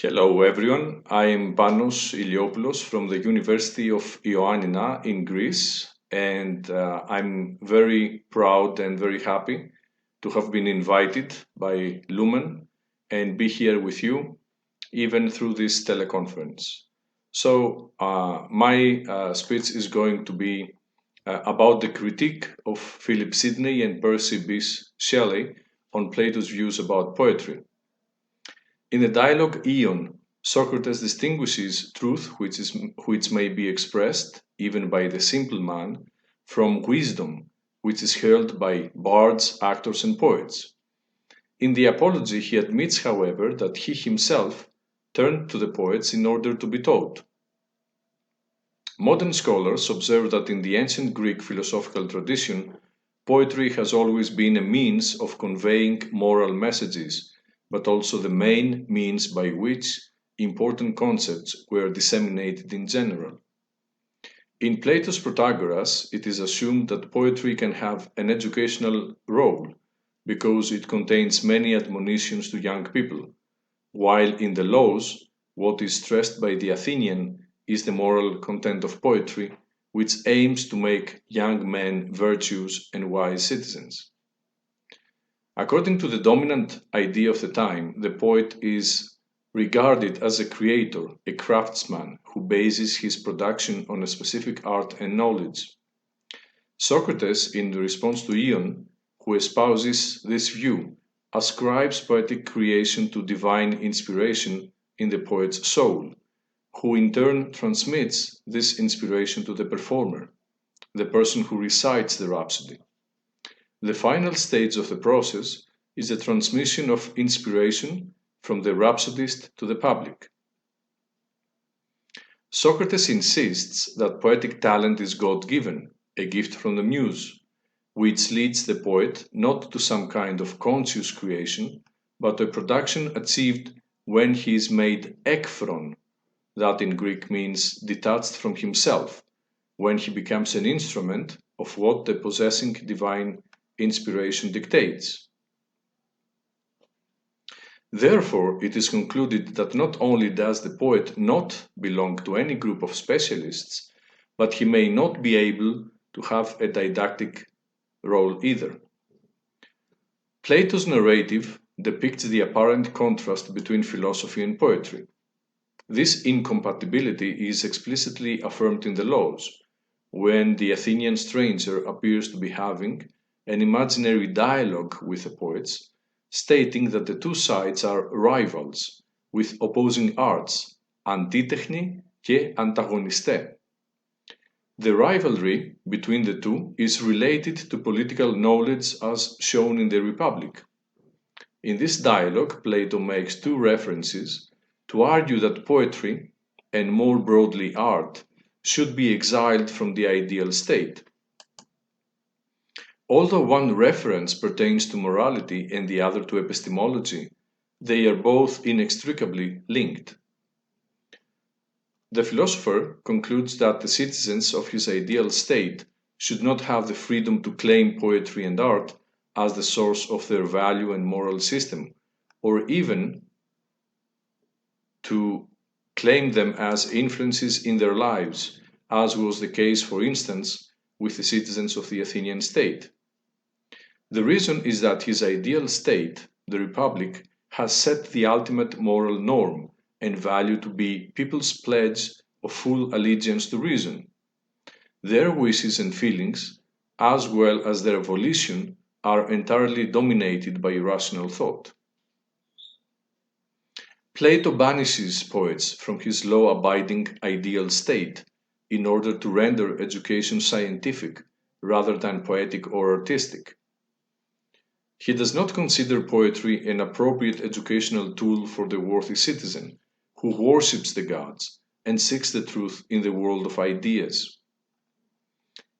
Hello everyone, I am Panos Eliopoulos from the University of Ioannina in Greece, and I'm very proud and very happy to have been invited by Lumen and be here with you even through this teleconference. My speech is going to be about the critique of Philip Sidney and Percy Bysshe Shelley on Plato's views about poetry. In the dialogue Ion, Socrates distinguishes truth which may be expressed even by the simple man from wisdom which is held by bards, actors, and poets. In the Apology, he admits, however, that he himself turned to the poets in order to be taught. Modern scholars observe that in the ancient Greek philosophical tradition, poetry has always been a means of conveying moral messages, but also the main means by which important concepts were disseminated in general. In Plato's Protagoras, it is assumed that poetry can have an educational role because it contains many admonitions to young people, while in the Laws, what is stressed by the Athenian is the moral content of poetry, which aims to make young men virtuous and wise citizens. According to the dominant idea of the time, the poet is regarded as a creator, a craftsman who bases his production on a specific art and knowledge. Socrates, in response to Ion, who espouses this view, ascribes poetic creation to divine inspiration in the poet's soul, who in turn transmits this inspiration to the performer, the person who recites the rhapsody. The final stage of the process is the transmission of inspiration from the rhapsodist to the public. Socrates insists that poetic talent is God-given, a gift from the muse, which leads the poet not to some kind of conscious creation, but to a production achieved when he is made ekphron, that in Greek means detached from himself, when he becomes an instrument of what the possessing divine inspiration dictates. Therefore, it is concluded that not only does the poet not belong to any group of specialists, but he may not be able to have a didactic role either. Plato's narrative depicts the apparent contrast between philosophy and poetry. This incompatibility is explicitly affirmed in the Laws, when the Athenian stranger appears to be having an imaginary dialogue with the poets, stating that the two sides are rivals with opposing arts, antitechni και antagoniste. The rivalry between the two is related to political knowledge as shown in the Republic. In this dialogue, Plato makes two references to argue that poetry, and more broadly art, should be exiled from the ideal state. Although one reference pertains to morality and the other to epistemology, they are both inextricably linked. The philosopher concludes that the citizens of his ideal state should not have the freedom to claim poetry and art as the source of their value and moral system, or even to claim them as influences in their lives, as was the case, for instance, with the citizens of the Athenian state. The reason is that his ideal state, the Republic, has set the ultimate moral norm and value to be people's pledge of full allegiance to reason. Their wishes and feelings, as well as their volition, are entirely dominated by irrational thought. Plato banishes poets from his law-abiding ideal state in order to render education scientific rather than poetic or artistic. He does not consider poetry an appropriate educational tool for the worthy citizen who worships the gods and seeks the truth in the world of ideas.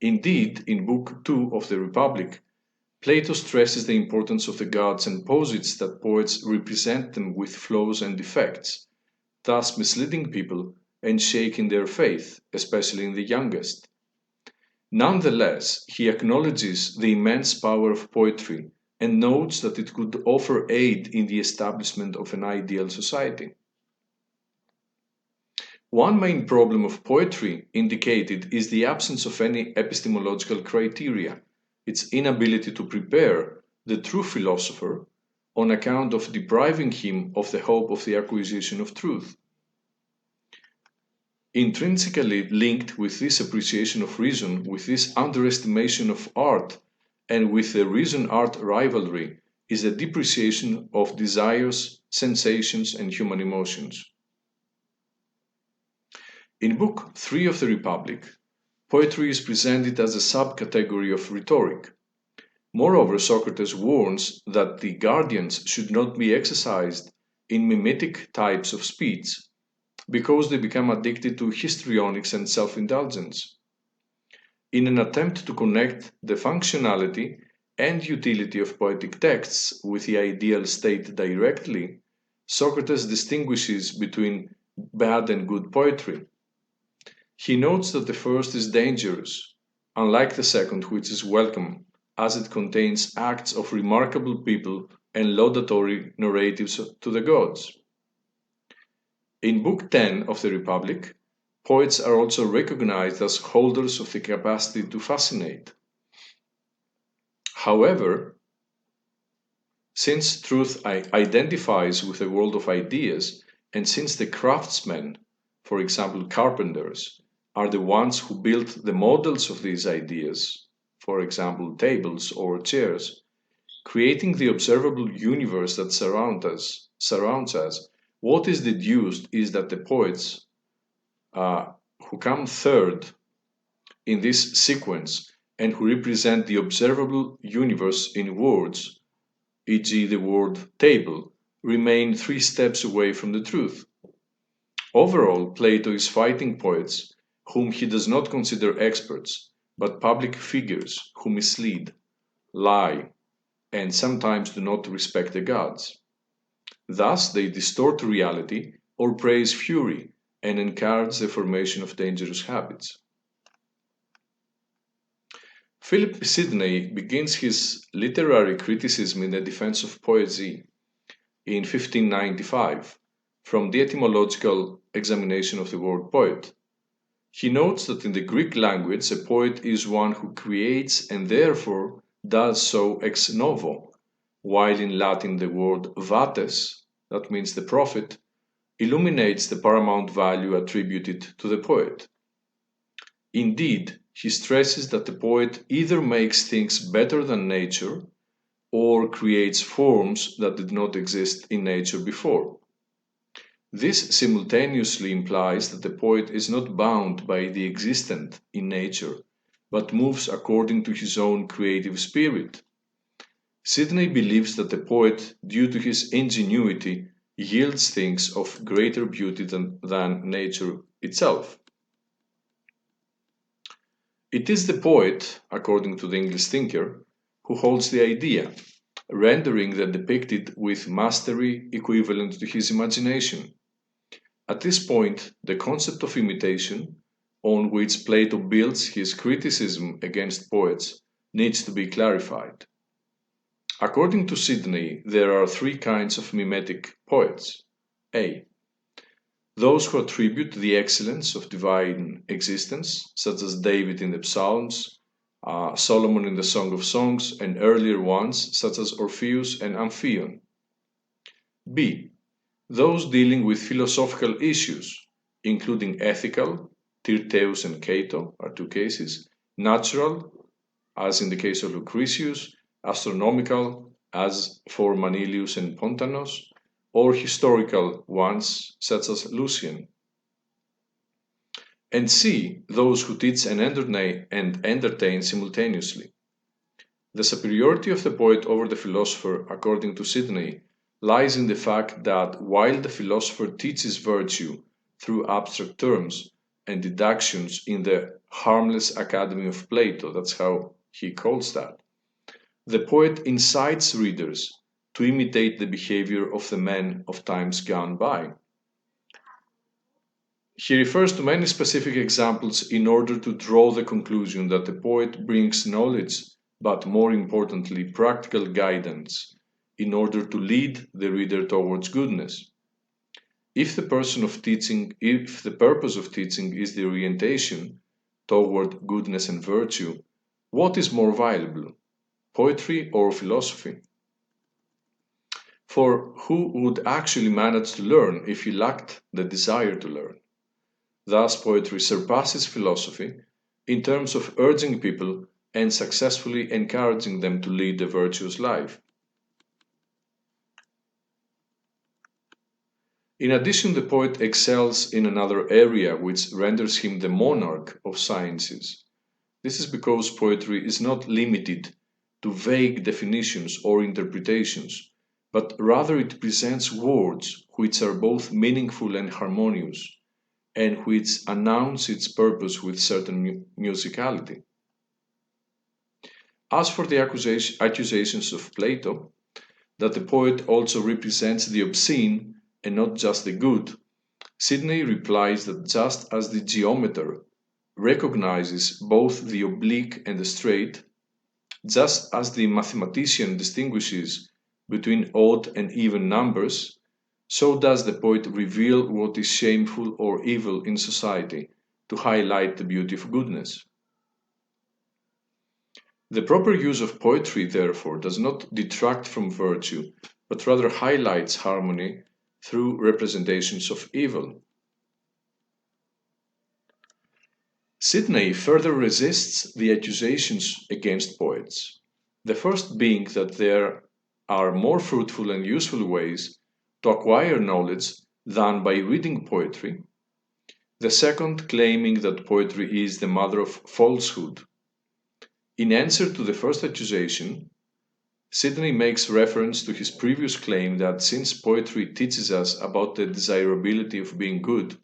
Indeed, in Book 2 of the Republic, Plato stresses the importance of the gods and posits that poets represent them with flaws and defects, thus misleading people and shaking their faith, especially in the youngest. Nonetheless, he acknowledges the immense power of poetry and notes that it could offer aid in the establishment of an ideal society. One main problem of poetry indicated is the absence of any epistemological criteria, its inability to prepare the true philosopher on account of depriving him of the hope of the acquisition of truth. Intrinsically linked with this appreciation of reason, with this underestimation of art, and with the reason-art rivalry is a depreciation of desires, sensations, and human emotions. In Book 3 of the Republic, poetry is presented as a subcategory of rhetoric. Moreover, Socrates warns that the guardians should not be exercised in mimetic types of speech, because they become addicted to histrionics and self-indulgence. In an attempt to connect the functionality and utility of poetic texts with the ideal state directly, Socrates distinguishes between bad and good poetry. He notes that the first is dangerous, unlike the second, which is welcome, as it contains acts of remarkable people and laudatory narratives to the gods. In Book 10 of the Republic, poets are also recognized as holders of the capacity to fascinate. However, since truth identifies with a world of ideas, and since the craftsmen, for example carpenters, are the ones who build the models of these ideas, for example tables or chairs, creating the observable universe that surrounds us, what is deduced is that the poets who come third in this sequence and who represent the observable universe in words, e.g. the word table, remain 3 steps away from the truth. Overall, Plato is fighting poets whom he does not consider experts, but public figures who mislead, lie, and sometimes do not respect the gods. Thus, they distort reality or praise fury and encourage the formation of dangerous habits. Philip Sidney begins his literary criticism in the defense of poesy in 1595 from the etymological examination of the word poet. He notes that in the Greek language, a poet is one who creates and therefore does so ex novo, while in Latin the word vates, that means the prophet, illuminates the paramount value attributed to the poet. Indeed, he stresses that the poet either makes things better than nature or creates forms that did not exist in nature before. This simultaneously implies that the poet is not bound by the existent in nature, but moves according to his own creative spirit. Sidney believes that the poet, due to his ingenuity, yields things of greater beauty than nature itself. It is the poet, according to the English thinker, who holds the idea, rendering the depicted with mastery equivalent to his imagination. At this point, the concept of imitation, on which Plato builds his criticism against poets, needs to be clarified. According to Sidney, there are 3 kinds of mimetic poets. A. Those who attribute the excellence of divine existence, such as David in the Psalms, Solomon in the Song of Songs, and earlier ones, such as Orpheus and Amphion. B. Those dealing with philosophical issues, including ethical, Tyrtaeus and Cato are 2 cases, natural, as in the case of Lucretius, astronomical, as for Manilius and Pontanos, or historical ones, such as Lucian. And C. Those who teach and entertain simultaneously. The superiority of the poet over the philosopher, according to Sidney, lies in the fact that while the philosopher teaches virtue through abstract terms and deductions in the harmless academy of Plato, that's how he calls that, the poet incites readers to imitate the behavior of the men of times gone by. He refers to many specific examples in order to draw the conclusion that the poet brings knowledge, but more importantly, practical guidance, in order to lead the reader towards goodness. If the purpose of teaching is the orientation toward goodness and virtue, what is more valuable, poetry or philosophy? For who would actually manage to learn if he lacked the desire to learn? Thus, poetry surpasses philosophy in terms of urging people and successfully encouraging them to lead a virtuous life. In addition, the poet excels in another area which renders him the monarch of sciences. This is because poetry is not limited to vague definitions or interpretations, but rather it presents words which are both meaningful and harmonious, and which announce its purpose with certain musicality. As for the accusations of Plato, that the poet also represents the obscene and not just the good, Sidney replies that just as the geometer recognizes both the oblique and the straight, just as the mathematician distinguishes between odd and even numbers, so does the poet reveal what is shameful or evil in society to highlight the beauty of goodness. The proper use of poetry, therefore, does not detract from virtue, but rather highlights harmony through representations of evil. Sidney further resists the accusations against poets, the first being that there are more fruitful and useful ways to acquire knowledge than by reading poetry, the second claiming that poetry is the mother of falsehood. In answer to the first accusation, Sidney makes reference to his previous claim that since poetry teaches us about the desirability of being good,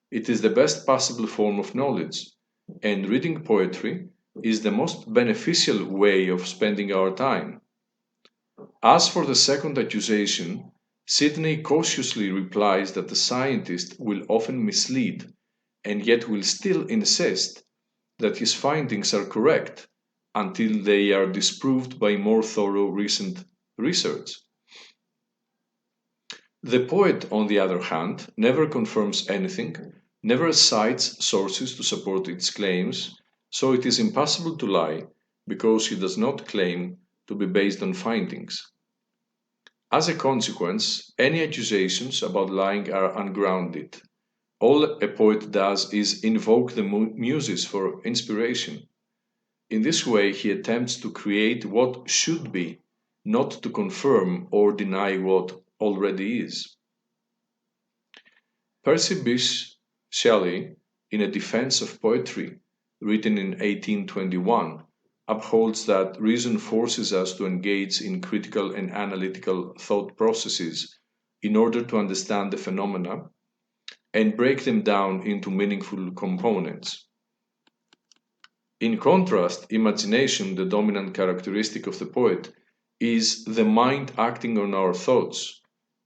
it is the best possible form of knowledge, and reading poetry is the most beneficial way of spending our time. As for the second accusation, Sidney cautiously replies that the scientist will often mislead and yet will still insist that his findings are correct until they are disproved by more thorough recent research. The poet, on the other hand, never confirms anything, never cites sources to support its claims, so it is impossible to lie because he does not claim to be based on findings. As a consequence, any accusations about lying are ungrounded. All a poet does is invoke the Muses for inspiration. In this way, he attempts to create what should be, not to confirm or deny what already is. Percy Bysshe Shelley, in a defense of poetry, written in 1821, upholds that reason forces us to engage in critical and analytical thought processes in order to understand the phenomena and break them down into meaningful components. In contrast, imagination, the dominant characteristic of the poet, is the mind acting on our thoughts,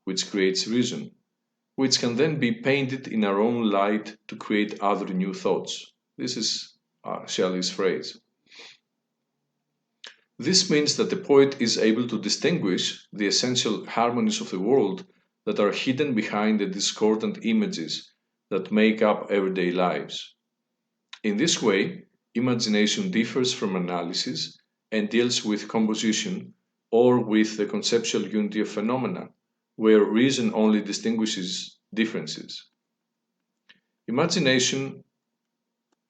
which creates reason, which can then be painted in our own light to create other new thoughts. This is Shelley's phrase. This means that the poet is able to distinguish the essential harmonies of the world that are hidden behind the discordant images that make up everyday lives. In this way, imagination differs from analysis and deals with composition or with the conceptual unity of phenomena, where reason only distinguishes differences. Imagination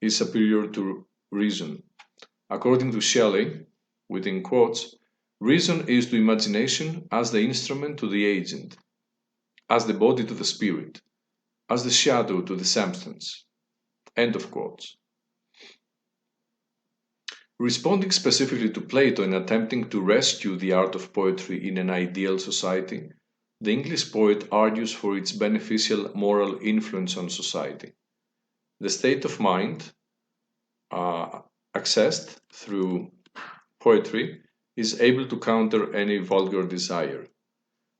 is superior to reason. According to Shelley, within quotes, reason is to imagination as the instrument to the agent, as the body to the spirit, as the shadow to the substance. End of quotes. Responding specifically to Plato and attempting to rescue the art of poetry in an ideal society, the English poet argues for its beneficial moral influence on society. The state of mind, accessed through poetry, is able to counter any vulgar desire.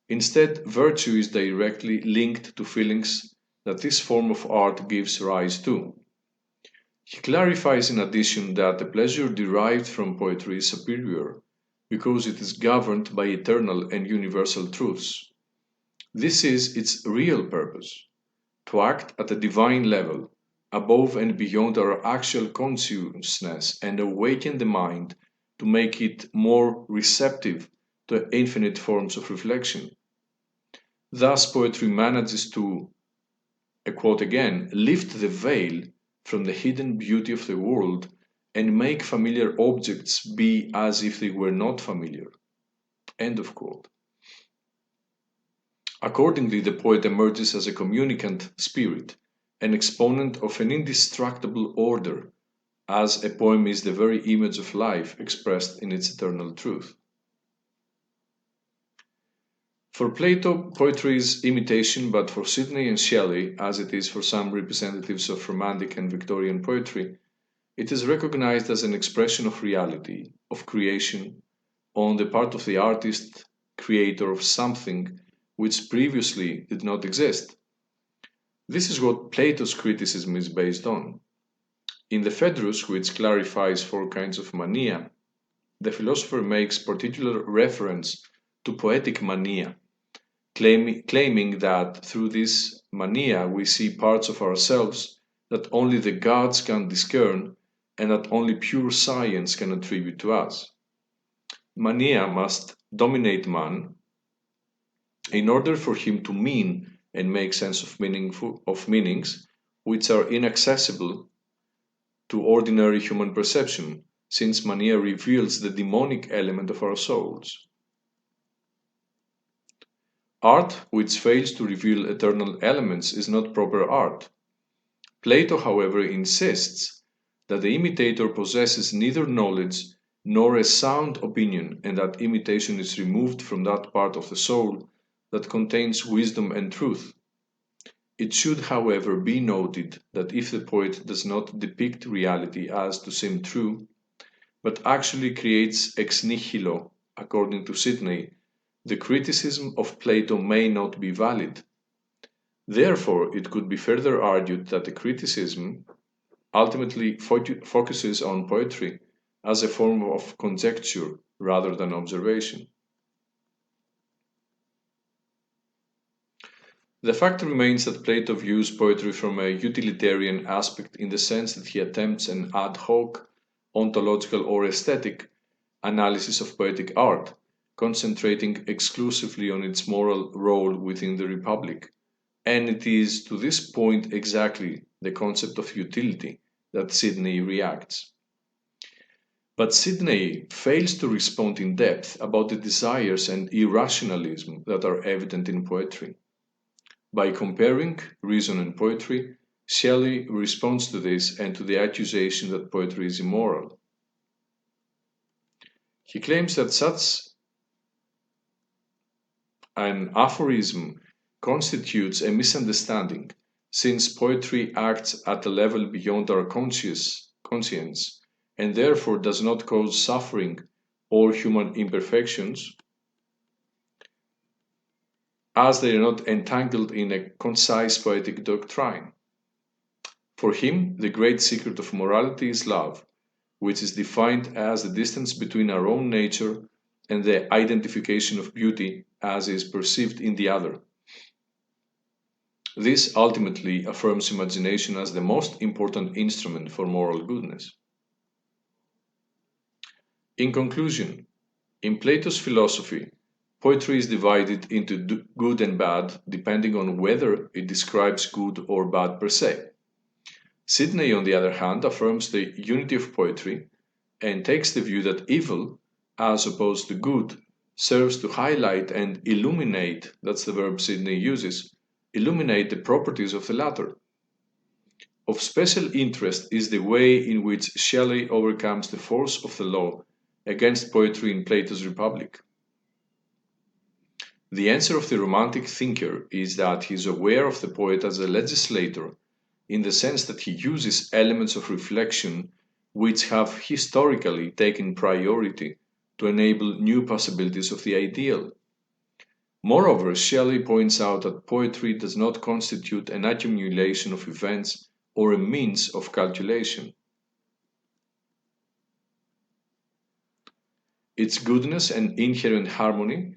Instead, virtue is directly linked to feelings that this form of art gives rise to. He clarifies in addition that the pleasure derived from poetry is superior because it is governed by eternal and universal truths. This is its real purpose, to act at a divine level, above and beyond our actual consciousness, and awaken the mind to make it more receptive to infinite forms of reflection. Thus, poetry manages to, I quote again, lift the veil from the hidden beauty of the world and make familiar objects be as if they were not familiar. End of quote. Accordingly, the poet emerges as a communicant spirit, an exponent of an indestructible order, as a poem is the very image of life expressed in its eternal truth. For Plato, poetry is imitation, but for Sidney and Shelley, as it is for some representatives of Romantic and Victorian poetry, it is recognized as an expression of reality, of creation, on the part of the artist, creator of something which previously did not exist. This is what Plato's criticism is based on. In the Phaedrus, which clarifies four kinds of mania, the philosopher makes particular reference to poetic mania, claiming that through this mania we see parts of ourselves that only the gods can discern and that only pure science can attribute to us. Mania must dominate man in order for him to mean and make sense of meanings which are inaccessible to ordinary human perception, since mania reveals the demonic element of our souls. Art which fails to reveal eternal elements is not proper art. Plato, however, insists that the imitator possesses neither knowledge nor a sound opinion, and that imitation is removed from that part of the soul that contains wisdom and truth. It should, however, be noted that if the poet does not depict reality as to seem true, but actually creates ex nihilo, according to Sidney, the criticism of Plato may not be valid. Therefore, it could be further argued that the criticism ultimately focuses on poetry as a form of conjecture rather than observation. The fact remains that Plato views poetry from a utilitarian aspect in the sense that he attempts an ad hoc, ontological or aesthetic analysis of poetic art, concentrating exclusively on its moral role within the Republic. And it is to this point exactly, the concept of utility, that Sidney reacts. But Sidney fails to respond in depth about the desires and irrationalism that are evident in poetry. By comparing reason and poetry, Shelley responds to this and to the accusation that poetry is immoral. He claims that such an aphorism constitutes a misunderstanding, since poetry acts at a level beyond our conscience and therefore does not cause suffering or human imperfections, as they are not entangled in a concise poetic doctrine. For him, the great secret of morality is love, which is defined as the distance between our own nature and the identification of beauty as is perceived in the other. This ultimately affirms imagination as the most important instrument for moral goodness. In conclusion, in Plato's philosophy, poetry is divided into good and bad depending on whether it describes good or bad per se. Sidney, on the other hand, affirms the unity of poetry and takes the view that evil, as opposed to good, serves to highlight and illuminate, that's the verb Sidney uses, illuminate the properties of the latter. Of special interest is the way in which Shelley overcomes the force of the law against poetry in Plato's Republic. The answer of the Romantic thinker is that he is aware of the poet as a legislator, in the sense that he uses elements of reflection which have historically taken priority to enable new possibilities of the ideal. Moreover, Shelley points out that poetry does not constitute an accumulation of events or a means of calculation. Its goodness and inherent harmony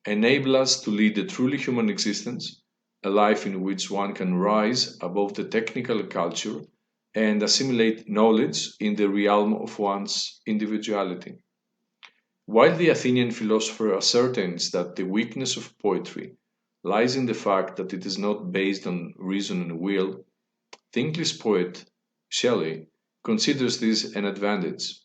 enable us to lead a truly human existence, a life in which one can rise above the technical culture and assimilate knowledge in the realm of one's individuality. While the Athenian philosopher ascertains that the weakness of poetry lies in the fact that it is not based on reason and will, the English poet Shelley considers this an advantage,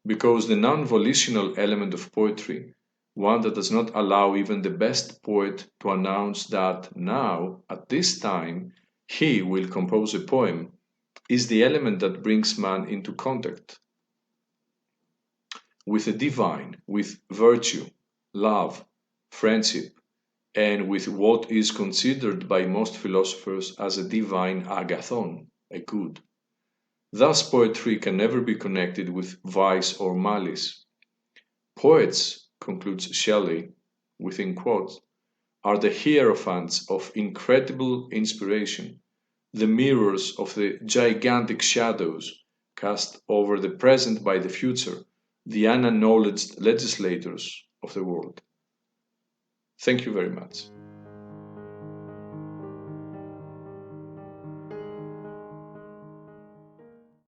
because the non volitional element of poetry, one that does not allow even the best poet to announce that now, at this time, he will compose a poem, is the element that brings man into contact with the divine, with virtue, love, friendship, and with what is considered by most philosophers as a divine agathon, a good. Thus, poetry can never be connected with vice or malice. Poets, concludes Shelley, within quotes, are the hierophants of incredible inspiration, the mirrors of the gigantic shadows cast over the present by the future, the unacknowledged legislators of the world. Thank you very much.